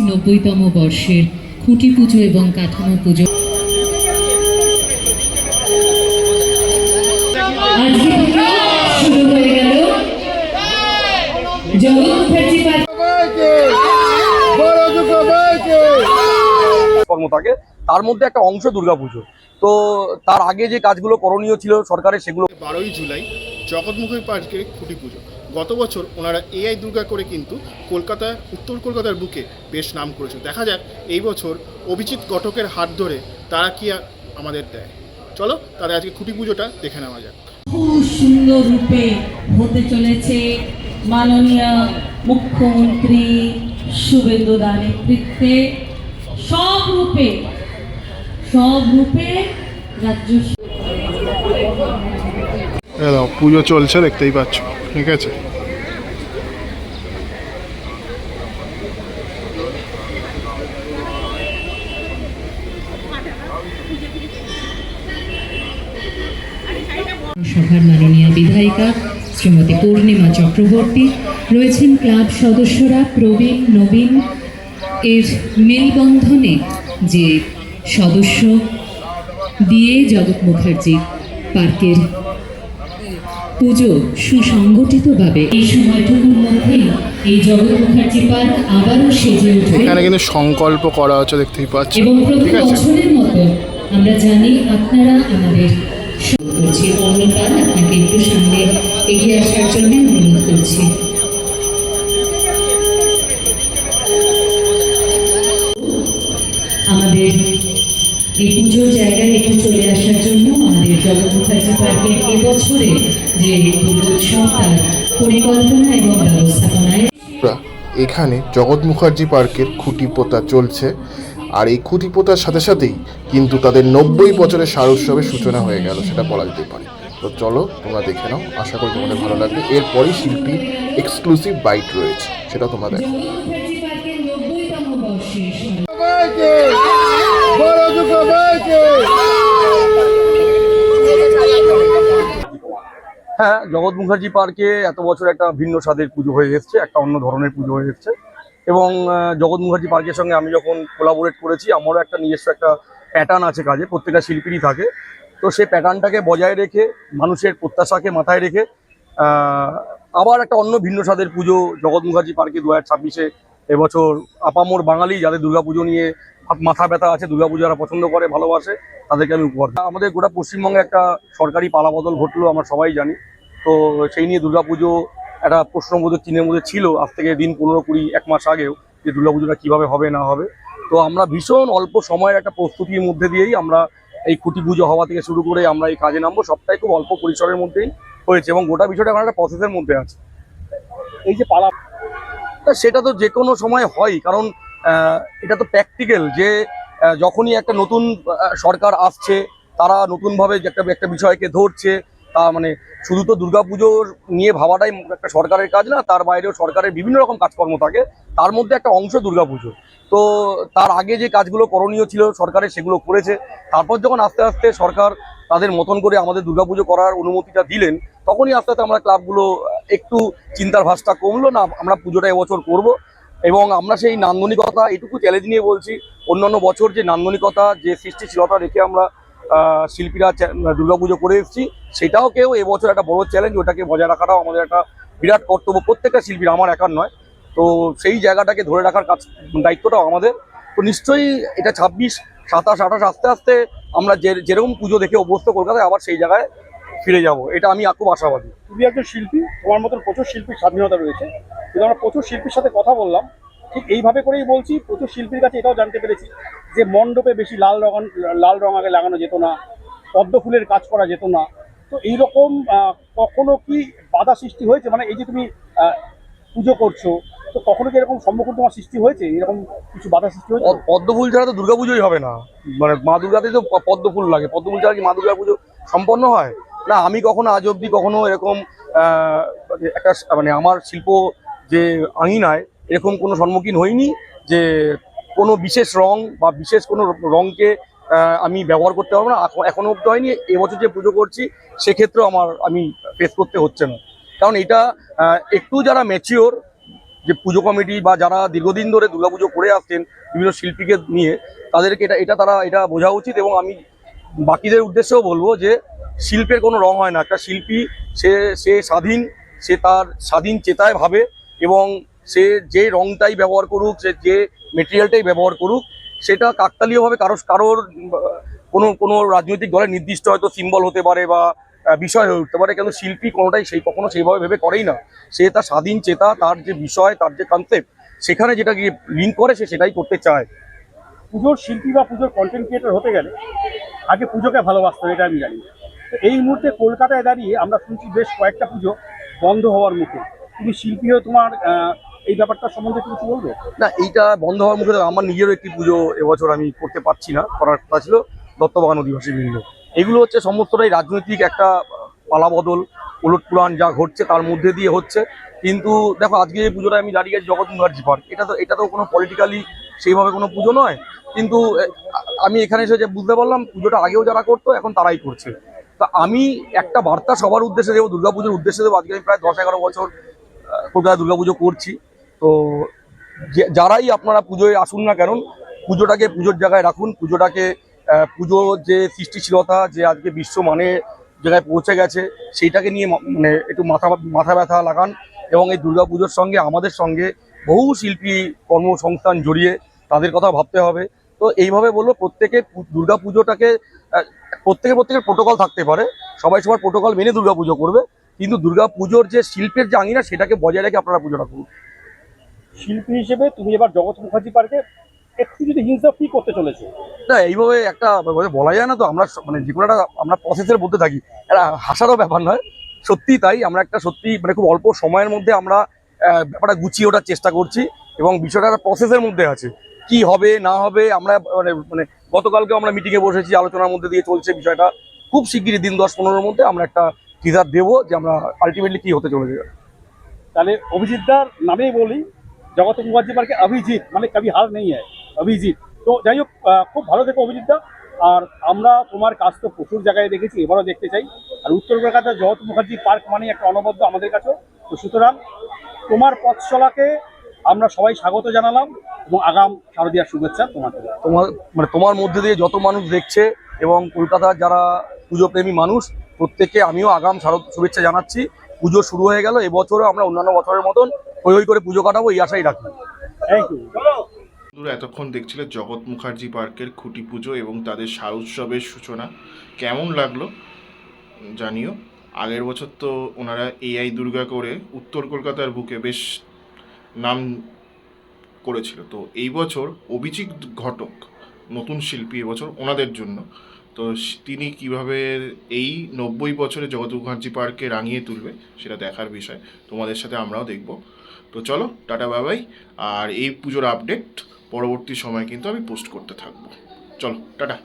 90তম বর্ষের খুঁটি পুজো এবং কাঠামো পুজো আজকে শুরু হয়ে গেল জগৎ মুখার্জি কর্ম থাকে, তার মধ্যে একটা অংশ দুর্গাপুজো। তো তার আগে যে কাজগুলো করণীয় ছিল সরকারের, সেগুলো 12ই জুলাই জগৎমুখী পার্কের খুঁটি পুজো। গত বছর ওনারা এআই দুর্গা করে কিন্তু কলকাতা, উত্তর কলকাতার বুকে বেশ নাম করেছে। দেখা যাক এই বছর অভিজিৎ ঘটকের হাত ধরে তারা কি আমাদের দেয়। চলো তাদের আজকে খুঁটি পুজোটা দেখে নেওয়া যাক। খুব সুন্দর রূপে হতে চলেছে মাননীয় মুখ্যমন্ত্রী শুভেন্দু দা নেতৃত্বে সব রূপে রাজ্য পুজো চলছে, দেখতেই পাচ্ছ। ঠিক আছে, সভার মাননীয় বিধায়িকা শ্রীমতী পূর্ণিমা চক্রবর্তী রয়েছেন, ক্লাব সদস্যরা প্রবীণ নবীন এর মেলবন্ধনে যে সদস্য দিয়ে জগৎ মুখার্জি পার্কের পুজো সুসংগঠিতভাবে এই সময়টুকুর মধ্যেই এই জগৎ মুখার্জি পার্ক আবারও সেজে উঠবে। এখানে কিন্তু সংকল্প করা হচ্ছে, দেখতেই পাচ্ছ। এবং প্রতি বছরের মতো আমরা জানি আপনারা আমাদের করছি, অন্যকাল আপনাকে একটু সামনে এগিয়ে আসার জন্য অনুরোধ করছি। আমাদের এই পুজোর জায়গায় একটু চলে আসার জন্য আমাদের জগৎ মুখার্জি পার্কের এবছরে যে দুর্গোৎসব তার পরিকল্পনা এবং ব্যবস্থাপনায় এখানে জগৎ মুখার্জি পার্কের খুঁটি পোতা চলছে। আর এই খুঁটি পোতার সাথে সাথেই কিন্তু তাদের 90 বছরের শারদ উৎসবের সূচনা হয়ে গেল, সেটা বলা যেতে পারে। তো চলো তোমরা দেখে নাও, আশা করি তোমাদের ভালো লাগবে। এরপরই শিল্পীর এক্সক্লুসিভ বাইট রয়েছে, সেটা তোমরা দেখো। হ্যাঁ, জগৎ মুখার্জি পার্কে এত বছর একটা ভিন্ন স্বাদের পুজো হয়ে এসছে, একটা অন্য ধরনের পুজো হয়ে এসছে। এবং জগৎ মুখার্জি পার্কের সঙ্গে আমি যখন কোলাবোরেট করেছি, আমারও একটা নিজস্ব একটা প্যাটার্ন আছে কাজে, প্রত্যেকটা শিল্পীরই থাকে। তো সেই প্যাটার্নটাকে বজায় রেখে, মানুষের প্রত্যাশাকে মাথায় রেখে আবার একটা অন্য ভিন্ন স্বাদের পুজো জগৎ মুখার্জি পার্কে 2026-এ এবছর আপামর বাঙালি যাদের দুর্গাপুজো নিয়ে মাথা ব্যথা আছে, দুর্গাপুজো যারা পছন্দ করে, ভালোবাসে, তাদেরকে আমি উপহার দিই। আমাদের গোটা পশ্চিমবঙ্গে একটা সরকারি পালাবদল ঘটলো, আমরা সবাই জানি। তো সেই নিয়ে দুর্গাপুজো একটা প্রশ্নবোধক চিহ্নের মধ্যে ছিল আজ থেকে দিন 15-20 মাস আগেও, যে দুর্গাপুজোটা কীভাবে হবে না হবে। তো আমরা ভীষণ অল্প সময়ের একটা প্রস্তুতির মধ্যে দিয়েই আমরা এই খুঁটি পুজো হওয়া থেকে শুরু করে আমরা এই কাজে নামবো, সবটাই খুব অল্প পরিসরের মধ্যেই হয়েছে এবং গোটা বিষয়টা এখন একটা প্রসেসের মধ্যে আছে। এই যে পালা, সেটা তো যে কোনো সময় হয়, কারণ এটা তো প্র্যাকটিক্যাল যে যখনই একটা নতুন সরকার আসছে, তারা নতুনভাবে একটা বিষয়কে ধরছে। তা মানে শুধু তো দুর্গাপুজোর নিয়ে ভাবাটাই একটা সরকারের কাজ না, তার বাইরেও সরকারের বিভিন্ন রকম কাজকর্ম থাকে, তার মধ্যে একটা অংশ দুর্গাপুজো। তো তার আগে যে কাজগুলো করণীয় ছিল সরকারের, সেগুলো করেছে। তারপর যখন আস্তে আস্তে সরকার তাদের মতন করে আমাদের দুর্গাপুজো করার অনুমতিটা দিলেন, তখনই আস্তে আস্তে আমরা ক্লাবগুলো একটু চিন্তার ভাসটা কমলো, না আমরা পুজোটা এবছর করব। এবং আমরা সেই নান্দনিকতা, এটুকু চ্যালেঞ্জ নিয়ে বলছি, অন্যান্য বছর যে নান্দনিকতা, যে সৃষ্টিশীলতা রেখে আমরা শিল্পীরা দুর্গাপুজো করে এসেছি, সেটাও কেউ এবছর একটা বড় চ্যালেঞ্জ, ওটাকে বজায় রাখাটাও আমাদের একটা বিরাট কর্তব্য, প্রত্যেকটা শিল্পীর, আমার একার নয়। তো সেই জায়গাটাকে ধরে রাখার দায়িত্বটাও আমাদের। তো নিশ্চয়ই এটা 26, 27, 28 আস্তে আস্তে আমরা যেরকম পুজো দেখে অভ্যস্ত কলকাতায়, আবার সেই জায়গায় ফিরে যাব, এটা আমি খুব আশাবাদী। তুমি একজন শিল্পী, তোমার মতন প্রচুর শিল্পীর স্বাধীনতা রয়েছে, কিন্তু আমরা প্রচুর শিল্পীর সাথে কথা বললাম, ঠিক এইভাবে করেই বলছি, প্রচুর শিল্পীর কাছে এটাও জানতে পেরেছি যে মণ্ডপে বেশি লাল রং আগে লাগানো যেত না, পদ্ম ফুলের কাজ করা যেত না। তো এইরকম কখনো কি বাধা সৃষ্টি হয়েছে? মানে এই যে তুমি পুজো করছো, তো কখনো কি এরকম সম্মুখীন তোমার সৃষ্টি হয়েছে, এরকম কিছু বাধা সৃষ্টি হয়েছে? পদ্ম ফুল ছাড়া তো দুর্গাপুজোই হবে না, মানে মা দুর্গাতেই তো পদ্ম ফুল লাগে, পদ্ম ফুল ছাড়া কি মা দুর্গা পুজো সম্পন্ন হয় না? আমি কখনো আজ অবধি কখনো এরকম একটা মানে আমার শিল্প যে আঙিনায় এরকম কোনো সম্মুখীন হইনি যে কোনো বিশেষ রং বা বিশেষ কোনো রংকে আমি ব্যবহার করতে পারবো না, এখনো অবধি হয়নি। এবছর যে পুজো করছি সেক্ষেত্রেও আমি ফেস করতে হচ্ছে না, কারণ এটা একটু যারা ম্যাচিওর, যে পুজো কমিটি বা যারা দীর্ঘদিন ধরে দুর্গাপুজো করে আসছেন বিভিন্ন শিল্পীকে নিয়ে, তাদেরকে এটা বোঝা উচিত। এবং আমি বাকিদের উদ্দেশ্যেও বলবো যে শিল্পের কোনো রং হয় না। একটা শিল্পী সে স্বাধীন, সে তার স্বাধীন চেতায় ভাবে, এবং সে যে রংটাই ব্যবহার করুক, সে যে মেটেরিয়ালটাই ব্যবহার করুক, সেটা কাকতালীয়ভাবে কারোর কোনো রাজনৈতিক দলের নির্দিষ্ট হয়তো সিম্বল হতে পারে বা বিষয় হয়ে উঠতে পারে, কিন্তু শিল্পী কখনো সেইভাবে ভেবে করেই না। সে তার স্বাধীন চেতা, তার যে বিষয়, তার যে কনসেপ্ট, সেখানে যেটা গিয়ে লিঙ্ক করে সে সেটাই করতে চায়। পুজোর শিল্পী বা পুজোর কন্টেন্ট ক্রিয়েটর হতে গেলে আগে পুজোকে ভালোবাসতে হবে, এটা আমি জানি। তো এই মুহূর্তে কলকাতায় দাঁড়িয়ে আমরা শুনছি বেশ কয়েকটা পুজো বন্ধ হওয়ার মুখে। তুমি শিল্পী হয়ে তোমার এই ব্যাপারটা সম্বন্ধে কিছু বলবে? না, এইটা বন্ধ হওয়ার মুখে আমার নিজেরও একটি পুজো এবছর আমি করতে পারছি না, করার কথা ছিল, দত্তবাগান অধিবাসী বৃন্দ। এগুলো হচ্ছে সমস্তটাই রাজনৈতিক একটা পালাবদল, উলটপুরাণ যা ঘটছে তার মধ্যে দিয়ে হচ্ছে। কিন্তু দেখো, আজকে এই পুজোটা আমি দাঁড়িয়ে আছি জগৎ মুখার্জি পার্ক, এটা তো কোনো পলিটিক্যালি সেইভাবে কোনো পুজো নয়। কিন্তু আমি এখানে এসে যে বুঝতে পারলাম পুজোটা আগেও যারা করতো এখন তারাই করছে। তা আমি একটা বার্তা সবার উদ্দেশ্যে দেবো, দুর্গাপুজোর উদ্দেশ্যে দেবো। আজকে আমি প্রায় 10-11 বছর কলকাতায় দুর্গাপুজো করছি। তো যারাই আপনারা পুজোয় আসুন না কেন, পুজোটাকে পুজোর জায়গায় রাখুন। পুজোর যে সৃষ্টিশীলতা, যে আজকে বিশ্ব জায়গায় পৌঁছে গেছে, সেইটাকে নিয়ে মানে একটু মাথা ব্যথা লাগান। এবং এই দুর্গাপুজোর সঙ্গে আমাদের সঙ্গে বহু শিল্পী কর্মসংস্থান জড়িয়ে, তাদের কথা ভাবতে হবে। তো এইভাবে বলবো, দুর্গাপুজোটাকে প্রত্যেকের প্রোটোকল থাকতে পারে, সবাই সবার প্রোটোকল মেনে দুর্গাপুজো করবে, কিন্তু দুর্গাপুজোর যে শিল্পের যে আঙিনা, সেটাকে বজায় রেখে আপনারা পুজোটা করুন। শিল্পী হিসেবে তুমি এবার জগৎ মুখার্জি পার্কে একটু যদি হিংসা কি করতে চলেছে? না, এইভাবে একটা বলা যায় না তো। আমরা মানে যে কোনো একটা আমরা প্রসেসের মধ্যে থাকি, একটা হাসারও ব্যাপার নয়, সত্যি তাই। আমরা একটা সত্যি মানে খুব অল্প সময়ের মধ্যে আমরা ব্যাপারটা গুছিয়ে ওঠার চেষ্টা করছি, এবং বিষয়টা একটা প্রসেসের মধ্যে আছে। কি হবে না হবে আমরা মানে গতকালকে আমরা মিটিংয়ে বসেছি, আলোচনার মধ্যে দিয়ে চলছে বিষয়টা। খুব শিগগিরই 10-15 মধ্যে আমরা একটা টিজার দেবো যে আমরা আলটিমেটলি কি হতে চলেছে। তাহলে অভিজিৎদার নামেই বলি, জগৎ মুখার্জি পার্কে অভিজিৎ মানে কবি হার নেই হয়, অভিজিৎ। তো যাই হোক, খুব ভালো থেকো অভিজিৎদা। আর আমরা তোমার কাজ তো প্রচুর জায়গায় দেখেছি, এবারও দেখতে চাই। আর উত্তর কলকাতার জগৎ মুখার্জি পার্ক মানে একটা অনবদ্য আমাদের কাছেও। তো সুতরাং তোমার পথ চলাকে আমরা সবাই স্বাগত জানালাম, এবং আগাম শারদীয়ার শুভেচ্ছা তোমাকে। তোমার মধ্যে দিয়ে যত মানুষ দেখছে, এবং কলকাতার যারা পুজোপ্রেমী মানুষ, প্রত্যেককে আমিও আগাম শুভেচ্ছা জানাচ্ছি। পুজো শুরু হয়ে গেল, এবছরও আমরা অন্যান্য বছরের মতন হই করে পুজো কাটাবো, এই আশাই রাখি। Thank you. বন্ধুরা, এতক্ষণ দেখছিলে জগৎ মুখার্জি পার্কের খুঁটি পুজো এবং তাদের শারদোৎসবের সূচনা। কেমন লাগলো জানিও। আগের বছর তো ওনারা এআই দুর্গা করে উত্তর কলকাতার বুকে বেশ নাম করেছিল। তো এই বছর অভিজিৎ ঘটক নতুন শিল্পী এবছর ওনাদের জন্য। তো তিনি কিভাবে এই 90 বছরে জগৎ মুখার্জি পার্কে রাঙিয়ে তুলবে সেটা দেখার বিষয়, তোমাদের সাথে আমরাও দেখব। তো চলো, টাটা বাবাই। আর এই পুজোর আপডেট পরবর্তী সময় কিন্তু আমি পোস্ট করতে থাকবো। চলো, টাটা।